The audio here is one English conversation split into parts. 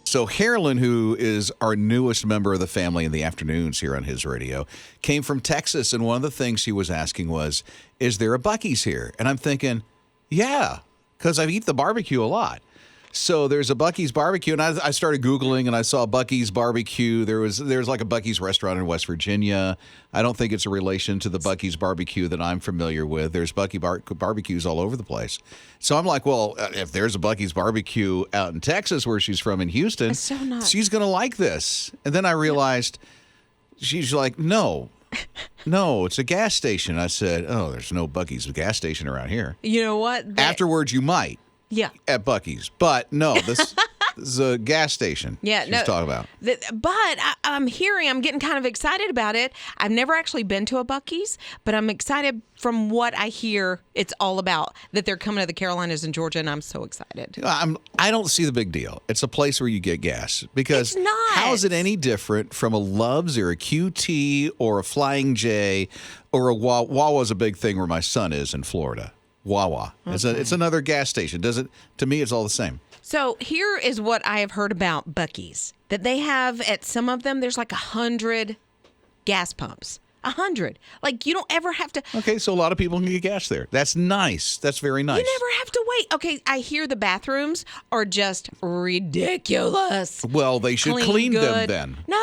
So Carolyn, who is our newest member of the family in the afternoons here on His Radio, came from Texas, and one of the things she was asking was, is there a Bucky's here? And I'm thinking, yeah, because I eat the barbecue a lot. So there's a Bucky's BBQ, and I started Googling, and I saw Bucky's BBQ. There's like a Bucky's restaurant in West Virginia. I don't think it's a relation to the Bucky's BBQ that I'm familiar with. There's barbecues all over the place. So I'm like, well, if there's a Bucky's BBQ out in Texas where she's from in Houston, she's going to like this. And then I realized she's like, no, it's a gas station. I said, oh, there's no Bucky's gas station around here. You know what? Afterwards, you might. Yeah. At Bucky's. But no, this is a gas station she's talking about. But I'm getting kind of excited about it. I've never actually been to a Bucky's, but I'm excited from what I hear it's all about, that they're coming to the Carolinas and Georgia, and I'm so excited. I don't see the big deal. It's a place where you get gas. Because it's not. How is it any different from a Love's or a QT or a Flying J or a Wawa? Wawa's a big thing where my son is in Florida. Wawa. Okay. It's another gas station. To me, it's all the same. So here is what I have heard about Bucky's. That they have, at some of them, there's like 100 gas pumps. 100. Like, you don't ever have to. Okay, so a lot of people can get gas there. That's nice. That's very nice. You never have to wait. Okay, I hear the bathrooms are just ridiculous. Well, they should clean them then. No,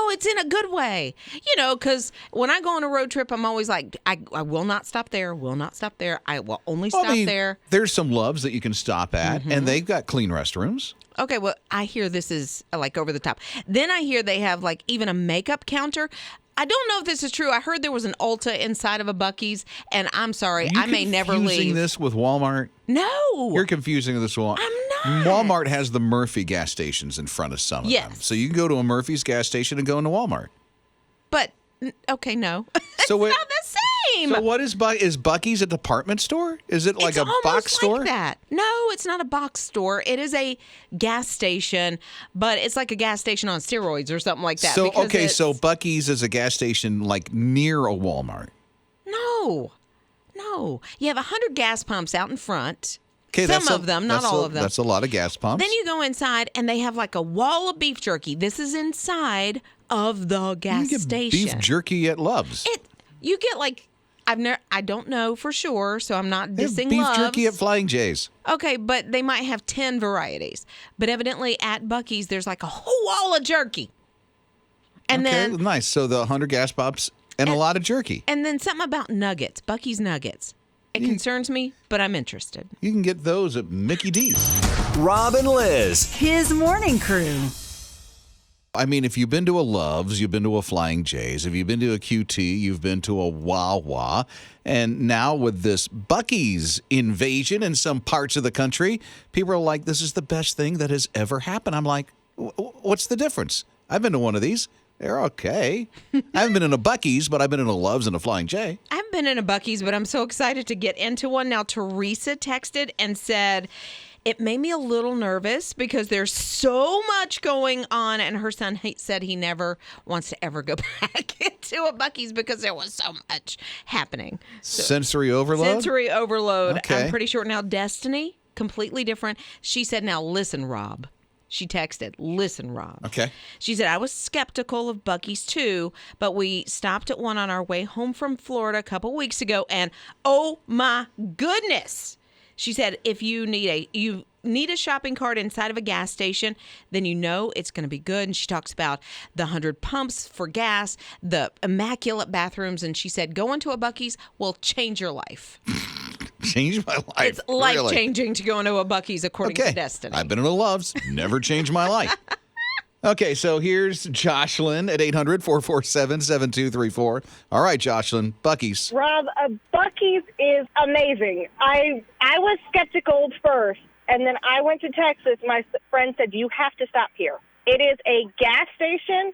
it's in a good way. You know, because when I go on a road trip, I'm always like, I will not stop there, I will only stop there. There's some Loves that you can stop at, and they've got clean restrooms. Okay, well, I hear this is like over the top. Then I hear they have like even a makeup counter. I don't know if this is true. I heard there was an Ulta inside of a Bucky's, and I'm sorry, I may never leave. Are you confusing this with Walmart? No. You're confusing this with Walmart. I'm not. Walmart has the Murphy gas stations in front of some of them. So you can go to a Murphy's gas station and go into Walmart. But, okay, no. It's not the same. So what is Bucky's a department store? Is it like a box store? Like that. No, it's not a box store. It is a gas station, but it's like a gas station on steroids or something like that. So Bucky's is a gas station like near a Walmart. No. You have 100 gas pumps out in front. Okay, Some of them, not all of them. That's a lot of gas pumps. Then you go inside, and they have like a wall of beef jerky. This is inside of the gas station. Beef jerky at Love's. You get like, I don't know for sure, so I'm not dissing beef Love's. Jerky at Flying J's. Okay, but they might have 10 varieties. But evidently at Bucky's, there's like a whole wall of jerky. And then nice. So the 100 gas pops and a lot of jerky. And then something about nuggets, Bucky's nuggets. It concerns me, but I'm interested. You can get those at Mickey D's. Rob and Liz. His morning crew. I mean, if you've been to a Love's, you've been to a Flying J's. If you've been to a QT, you've been to a Wawa. And now with this Bucky's invasion in some parts of the country, people are like, this is the best thing that has ever happened. I'm like, what's the difference? I've been to one of these. They're okay. I haven't been in a Bucky's, but I've been in a Love's and a Flying J. I haven't been in a Bucky's, but I'm so excited to get into one. Now, Teresa texted and said, it made me a little nervous because there's so much going on, and her son said he never wants to ever go back into a Bucky's because there was so much happening. Sensory overload? Sensory overload. Okay. I'm pretty sure. Now, Destiny, completely different. She said, now listen, Rob. She texted, listen, Rob. Okay. She said, I was skeptical of Bucky's too, but we stopped at one on our way home from Florida a couple weeks ago, and oh my goodness. She said, if you need a shopping cart inside of a gas station, then you know it's going to be good. And she talks about the 100 pumps for gas, the immaculate bathrooms. And she said, going to a Bucky's will change your life. Change my life? It's life-changing to go into a Bucky's, according to Destiny. I've been in a Love's. Never changed my life. Okay, so here's Jocelyn at 800-447-7234. All right, Jocelyn, Bucky's. Rob, Bucky's is amazing. I was skeptical first, and then I went to Texas. My friend said, you have to stop here. It is a gas station.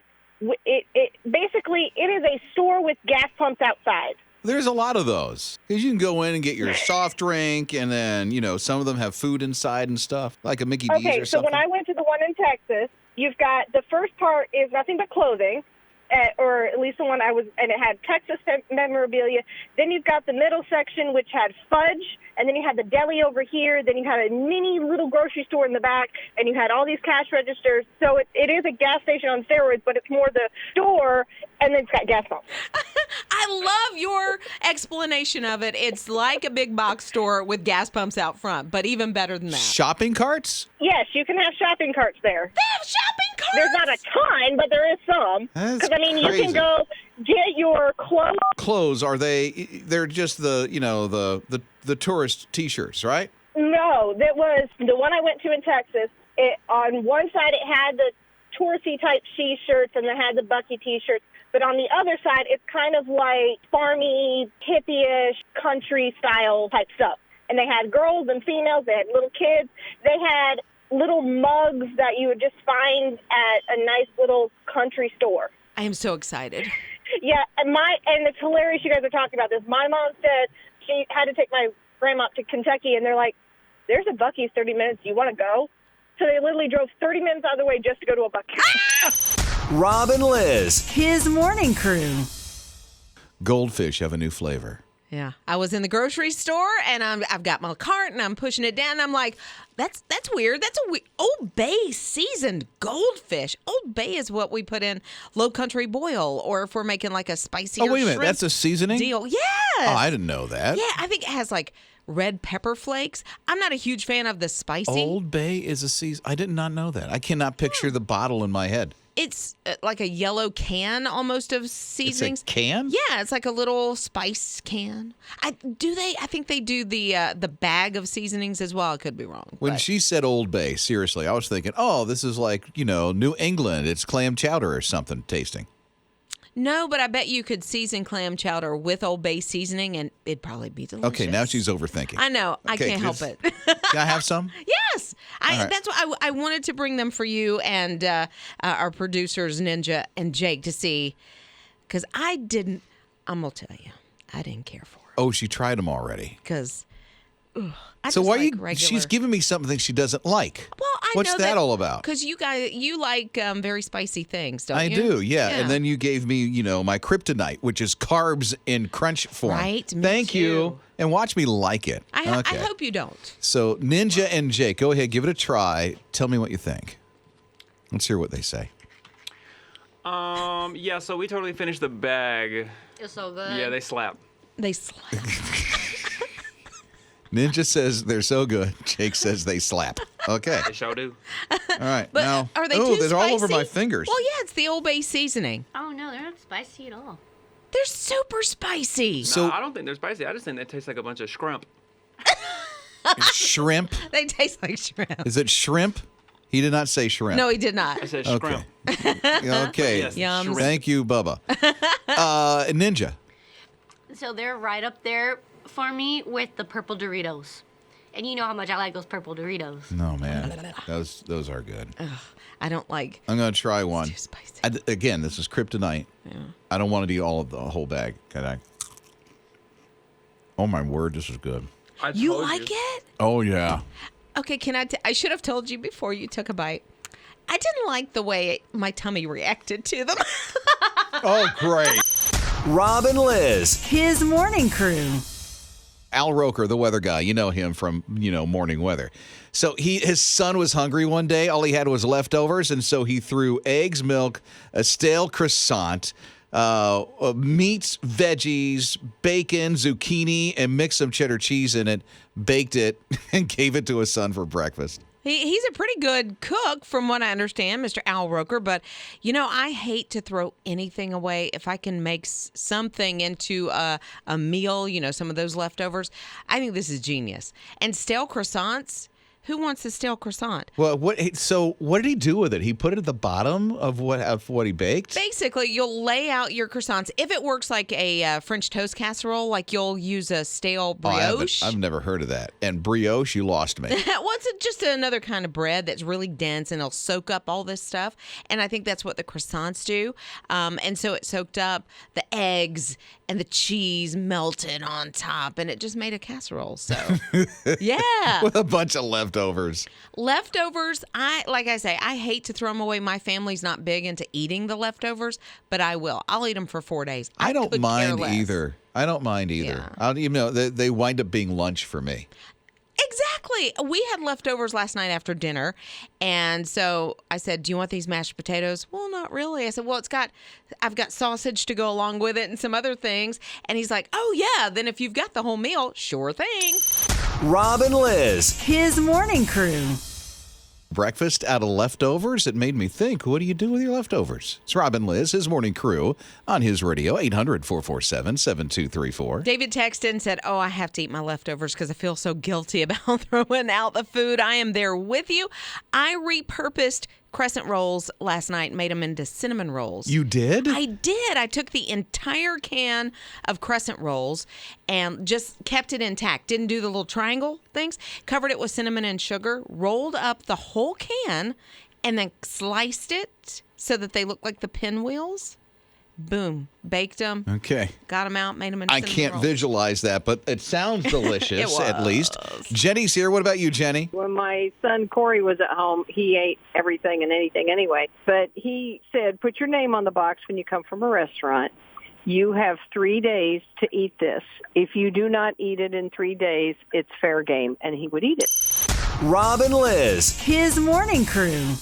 Basically, it is a store with gas pumps outside. There's a lot of those. Because you can go in and get your soft drink, and then, some of them have food inside and stuff, like a Mickey D's or something. Okay, so when I went to the one in Texas, you've got the first part is nothing but clothing. or at least the one I was, and it had Texas memorabilia. Then you've got the middle section, which had fudge, and then you had the deli over here. Then you had a mini little grocery store in the back, and you had all these cash registers. So it is a gas station on steroids, but it's more the store, and then it's got gas pumps. I love your explanation of it. It's like a big box store with gas pumps out front, but even better than that. Shopping carts? Yes, you can have shopping carts there. They have shopping carts? There's not a ton, but there is some. That's Because, I mean, you crazy. can go get your clothes. Clothes, they're just the tourist T-shirts, right? No, that was the one I went to in Texas. On one side, it had the touristy type T-shirts, and it had the Bucky T-shirts. But on the other side, it's kind of like farmy, hippie-ish, country-style type stuff. And they had girls and females. They had little kids. They had little mugs that you would just find at a nice little country store. I am so excited. Yeah, and it's hilarious you guys are talking about this. My mom said she had to take my grandma up to Kentucky, and they're like, there's a Bucky's 30 minutes. You want to go? So they literally drove 30 minutes out of the way just to go to a Bucky's. Rob and Liz. His morning crew. Goldfish have a new flavor. Yeah, I was in the grocery store and I've got my cart and I'm pushing it down. And I'm like, that's weird. That's a Old Bay seasoned goldfish. Old Bay is what we put in Low Country Boil, or if we're making like a spicier Oh, wait a minute. shrimp That's a seasoning? deal. Yes. Oh, I didn't know that. Yeah, I think it has like red pepper flakes. I'm not a huge fan of the spicy. Old Bay is a season. I did not know that. I cannot picture the bottle in my head. It's like a yellow can almost of seasonings. It's a can? Yeah, it's like a little spice can. I think they do the bag of seasonings as well. I could be wrong. When but- she said Old Bay, seriously, I was thinking, oh, this is like, New England. It's clam chowder or something tasting. No, but I bet you could season clam chowder with Old Bay seasoning and it'd probably be delicious. Okay, now she's overthinking. I know. I Okay, can't help just- it. Can I have some? Yes. All right. That's why I wanted to bring them for you and our producers, Ninja and Jake, to see. Because I'm going to tell you, I didn't care for it. Oh, she tried them already. Because So why are you? She's giving me something she doesn't like. Well, I What's know that all about? Because you like very spicy things, don't I you? do, yeah. And then you gave me, my kryptonite, which is carbs in crunch form. Right, me Thank too. you. And watch me like it. I Okay. hope you don't. So Ninja and Jake, go ahead, give it a try. Tell me what you think. Let's hear what they say. Yeah, so we totally finished the bag. It's so good. Yeah, they slap. They slap. Ninja says they're so good. Jake says they slap. Okay. They sure do. All right. But now, are they oh, too they're all over spicy? my fingers. Well, yeah, it's the Old Bay seasoning. Oh, no, they're not spicy at all. They're super spicy. So- No, I don't think they're spicy. I just think they taste like a bunch of shrimp. Shrimp? They taste like shrimp. Is it shrimp? He did not say shrimp. No, he did not. I said Okay. shrimp. Okay. Yes, Yums. shrimp. Thank you, Bubba. Ninja. So they're right up there for me with the purple Doritos. And you know how much I like those purple Doritos. No, man. Those are good. I don't like I'm going to try one. too spicy. Again, this is kryptonite. Yeah. I don't want to eat all of the whole bag. Can I? Oh, my word. This is good. I You told like it? Oh, yeah. Okay, I should have told you before you took a bite. I didn't like the way my tummy reacted to them. Oh, great. Rob and Liz. His morning crew. Al Roker, the weather guy, you know him from, Morning Weather. So his son was hungry one day. All he had was leftovers, and so he threw eggs, milk, a stale croissant, meats, veggies, bacon, zucchini, and mixed some cheddar cheese in it, baked it, and gave it to his son for breakfast. He's a pretty good cook, from what I understand, Mr. Al Roker. But, I hate to throw anything away. If I can make something into a meal, some of those leftovers, I think this is genius. And stale croissants, who wants a stale croissant? Well, what did he do with it? He put it at the bottom of what he baked? Basically, you'll lay out your croissants. If it works like a French toast casserole, like you'll use a stale brioche. I've never heard of that. And brioche, you lost me. What's just another kind of bread that's really dense and it'll soak up all this stuff. And I think that's what the croissants do. And so it soaked up the eggs and the cheese melted on top, and it just made a casserole. So, yeah. With a bunch of leftovers. leftovers? Leftovers, like I say, I hate to throw them away. My family's not big into eating the leftovers, but I will. I'll eat them for 4 days. I don't could care mind less. either. I don't mind either. Yeah. I don't even know. They wind up being lunch for me. Exactly. We had leftovers last night after dinner. And so I said, do you want these mashed potatoes? Well, not really. I said, well, I've got sausage to go along with it and some other things. And he's like, oh, yeah. Then if you've got the whole meal, sure thing. Rob and Liz. His morning crew. Breakfast out of leftovers. It made me think, what do you do with your leftovers? It's Rob and Liz, his morning crew on his radio, 800-447-7234. David texted and said, oh, I have to eat my leftovers because I feel so guilty about throwing out the food. I am there with you. I repurposed crescent rolls last night and made them into cinnamon rolls. You did? I did. I took the entire can of crescent rolls and just kept it intact. Didn't do the little triangle things. Covered it with cinnamon and sugar. Rolled up the whole can and then sliced it so that they look like the pinwheels. Boom. Baked them. Okay. Got them out. Made them into I cinnamon can't rolls. visualize that, but it sounds delicious, It at least. Jenny's here. What about you, Jenny? When my son Corey was at home, he ate everything and anything anyway. But he said, put your name on the box when you come from a restaurant. You have 3 days to eat this. If you do not eat it in 3 days, it's fair game. And he would eat it. Rob and Liz. His morning crew.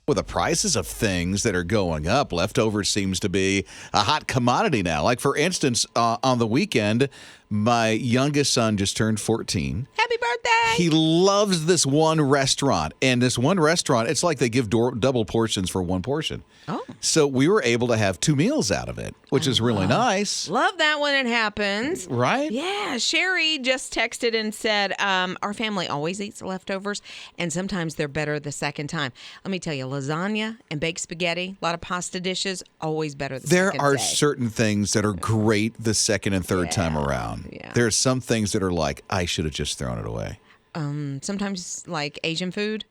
With the prices of things that are going up, leftovers seems to be a hot commodity now. Like, for instance, on the weekend, my youngest son just turned 14. Happy birthday. He loves this one restaurant. And this one restaurant, it's like they give double portions for one portion. Oh. So we were able to have 2 meals out of it, which is really nice. Love that when it happens. Right? Yeah, Sherry just texted and said, our family always eats leftovers, and sometimes they're better the second time. Let me tell you, lasagna and baked spaghetti, a lot of pasta dishes, always better the There second are day. certain things that are great the second and third time around. Yeah. There are some things that are like, I should have just thrown it away. Sometimes, like Asian food,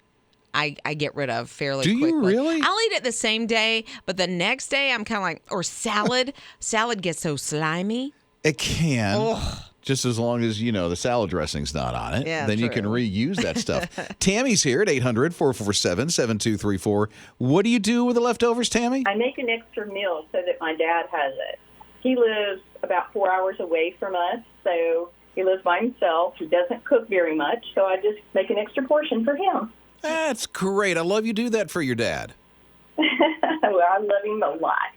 I get rid of fairly Do you quickly. really? I'll eat it the same day, but the next day I'm kind of like, or salad. Salad gets so slimy. It can. Just as long as, the salad dressing's not on it. Yeah, then you can true. reuse that stuff. Tammy's here at 800-447-7234. What do you do with the leftovers, Tammy? I make an extra meal so that my dad has it. He lives about 4 hours away from us, so he lives by himself. He doesn't cook very much, so I just make an extra portion for him. That's great. I love you do that for your dad. Well, I love him a lot.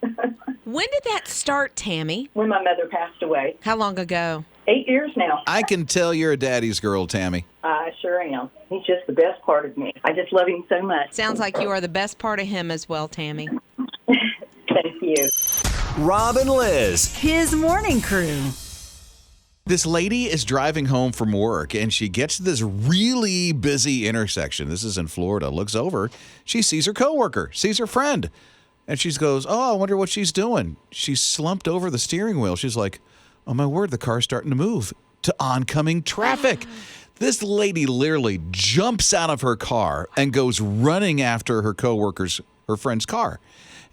When did that start, Tammy? When my mother passed away. How long ago? 8 years now. I can tell you're a daddy's girl, Tammy. I sure am. He's just the best part of me. I just love him so much. Sounds like you are the best part of him as well, Tammy. Thank you. Rob and Liz. His morning crew. This lady is driving home from work, and she gets to this really busy intersection. This is in Florida. Looks over. She sees her coworker, sees her friend. And she goes, oh, I wonder what she's doing. She's slumped over the steering wheel. She's like, oh, my word, the car's starting to move to oncoming traffic. This lady literally jumps out of her car and goes running after her friend's car.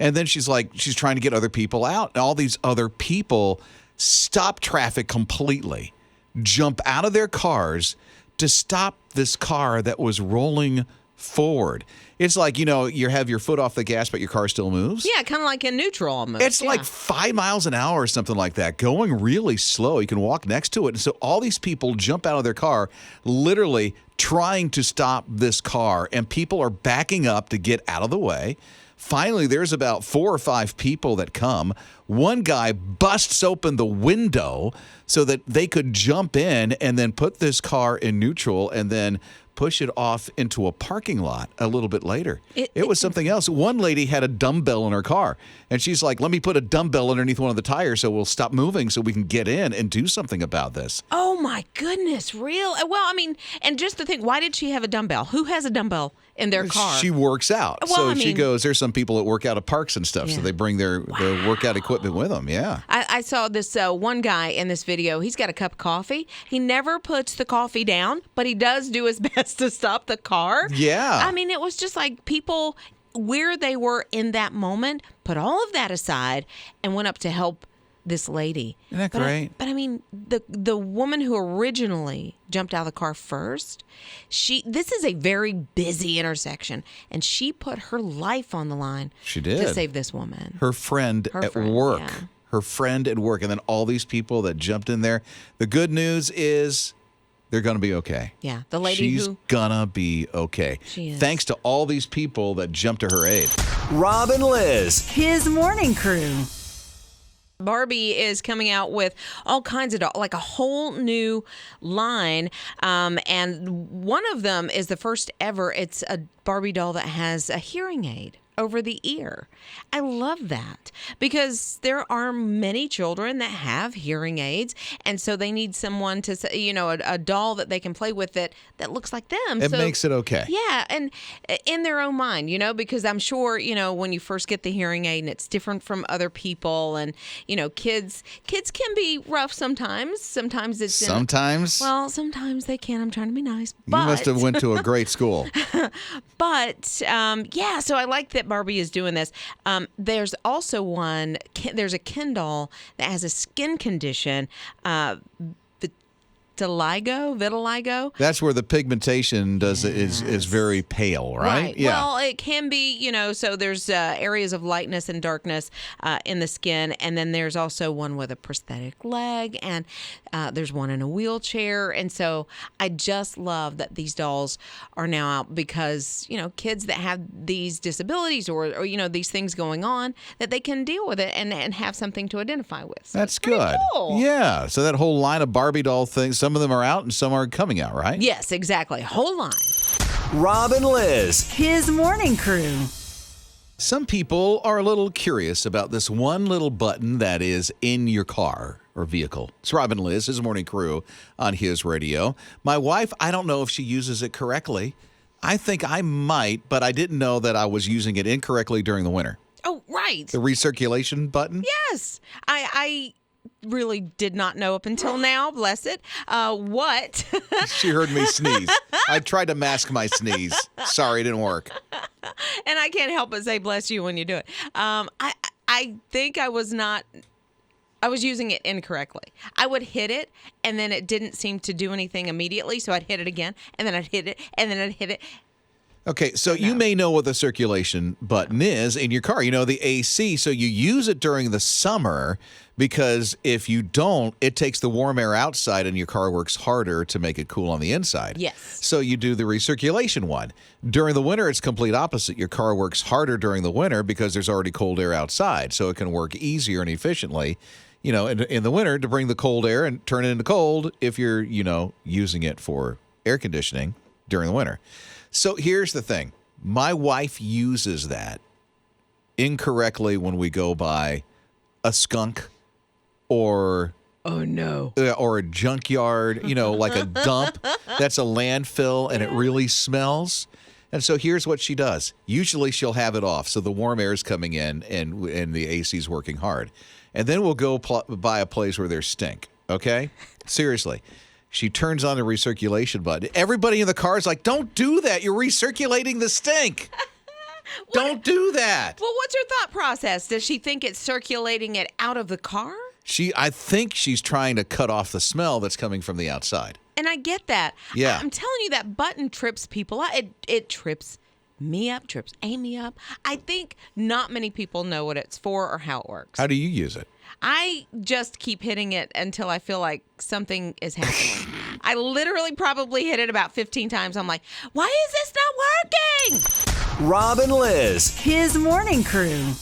And then she's trying to get other people out. And all these other people stop traffic completely, jump out of their cars to stop this car that was rolling forward. It's like, you have your foot off the gas, but your car still moves. Yeah, kind of like in neutral almost. It's like 5 miles an hour or something like that, going really slow. You can walk next to it. And so all these people jump out of their car, literally trying to stop this car, and people are backing up to get out of the way. Finally, there's about 4 or 5 people that come. One guy busts open the window so that they could jump in and then put this car in neutral and then push it off into a parking lot a little bit later. It was something else. One lady had a dumbbell in her car, and she's like, let me put a dumbbell underneath one of the tires so we'll stop moving so we can get in and do something about this. Oh, my goodness. Real? Well, I mean, and just to think, why did she have a dumbbell? Who has a dumbbell in their car? She works out. Well, She goes, there's some people that work out at parks and stuff, so they bring their workout equipment with them. Yeah. I saw this one guy in this video. He's got a cup of coffee. He never puts the coffee down, but he does do his best to stop the car. Yeah. I mean, it was just like people, where they were in that moment, put all of that aside and went up to help this lady. Isn't that great? But I mean, the woman who originally jumped out of the car first, this is a very busy intersection, and she put her life on the line. She did. To save this woman. Her friend at work. Yeah. Her friend at work. And then all these people that jumped in there. The good news is they're going to be okay. Yeah. The lady She's going to be okay. She is. Thanks to all these people that jumped to her aid. Rob and Liz. His morning crew. Barbie is coming out with all kinds of like a whole new line, and one of them is the first ever. It's a Barbie doll that has a hearing aid over the ear. I love that because there are many children that have hearing aids, and so they need someone to, a doll that they can play with that looks like them. It makes it okay. Yeah, and in their own mind, because I'm sure, when you first get the hearing aid and it's different from other people, and kids can be rough sometimes. Sometimes it's sometimes they can. I'm trying to be nice. You must have went to a great school. But so I like that Barbie is doing this. There's also there's a Ken doll that has a skin condition, vitiligo. That's where the pigmentation is very pale, right? Yeah. Well, it can be, so there's areas of lightness and darkness in the skin. And then there's also one with a prosthetic leg, and there's one in a wheelchair. And so I just love that these dolls are now out because, kids that have these disabilities or these things going on, that they can deal with it and have something to identify with. So that's good. Cool. Yeah. So that whole line of Barbie doll things, some of them are out and some are coming out, right? Yes, exactly. Whole line. Rob and Liz. His morning crew. Some people are a little curious about this one little button that is in your car or vehicle. It's Rob and Liz, his morning crew on his radio. My wife, I don't know if she uses it correctly. I think I might, but I didn't know that I was using it incorrectly during the winter. Oh, right. The recirculation button? Yes. I really did not know up until now, bless it. What? She heard me sneeze. I tried to mask my sneeze. Sorry, it didn't work. And I can't help but say bless you when you do it. I think I was using it incorrectly. I would hit it, and then it didn't seem to do anything immediately, so I'd hit it again, and then I'd hit it, and then I'd hit it. Okay, so you may know what the circulation button is in your car. The AC, so you use it during the summer because if you don't, it takes the warm air outside and your car works harder to make it cool on the inside. Yes. So you do the recirculation one. During the winter, it's complete opposite. Your car works harder during the winter because there's already cold air outside, so it can work easier and efficiently, in the winter to bring the cold air and turn it into cold if you're, using it for air conditioning during the winter. So here's the thing. My wife uses that incorrectly when we go by a skunk or oh no, or a junkyard, like a dump that's a landfill and it really smells. And so here's what she does. Usually she'll have it off so the warm air is coming in and the AC's working hard. And then we'll go by a place where there's stink, okay? Seriously. She turns on the recirculation button. Everybody in the car is like, don't do that. You're recirculating the stink. Don't do that. Well, what's her thought process? Does she think it's circulating it out of the car? I think she's trying to cut off the smell that's coming from the outside. And I get that. Yeah. I'm telling you, that button trips people out. It trips me up, trips Amy up. I think not many people know what it's for or how it works. How do you use it? I just keep hitting it until I feel like something is happening. I literally probably hit it about 15 times. I'm like, why is this not working? Rob and Liz. His morning crew.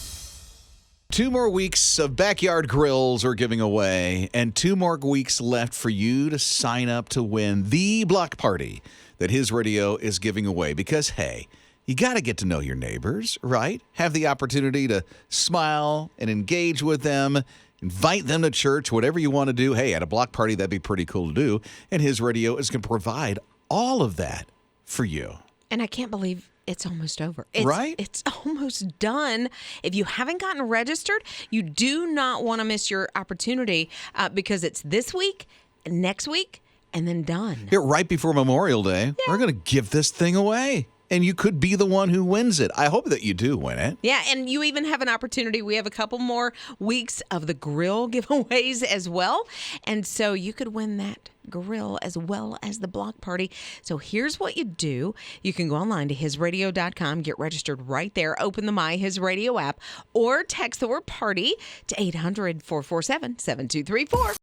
2 more weeks of backyard grills are giving away, and 2 more weeks left for you to sign up to win the block party that His Radio is giving away. Because, hey, you got to get to know your neighbors, right? Have the opportunity to smile and engage with them, invite them to church, whatever you want to do. Hey, at a block party, that'd be pretty cool to do. And His Radio is going to provide all of that for you. And I can't believe it's almost over. Right? It's almost done. If you haven't gotten registered, you do not want to miss your opportunity because it's this week, next week, and then done. Here, right before Memorial Day, we're going to give this thing away. and you could be the one who wins it. I hope that you do win it. Yeah, and you even have an opportunity. We have a couple more weeks of the grill giveaways as well. And so you could win that grill as well as the block party. So here's what you do. You can go online to hisradio.com, get registered right there, open the My His Radio app, or text the word party to 800-447-7234.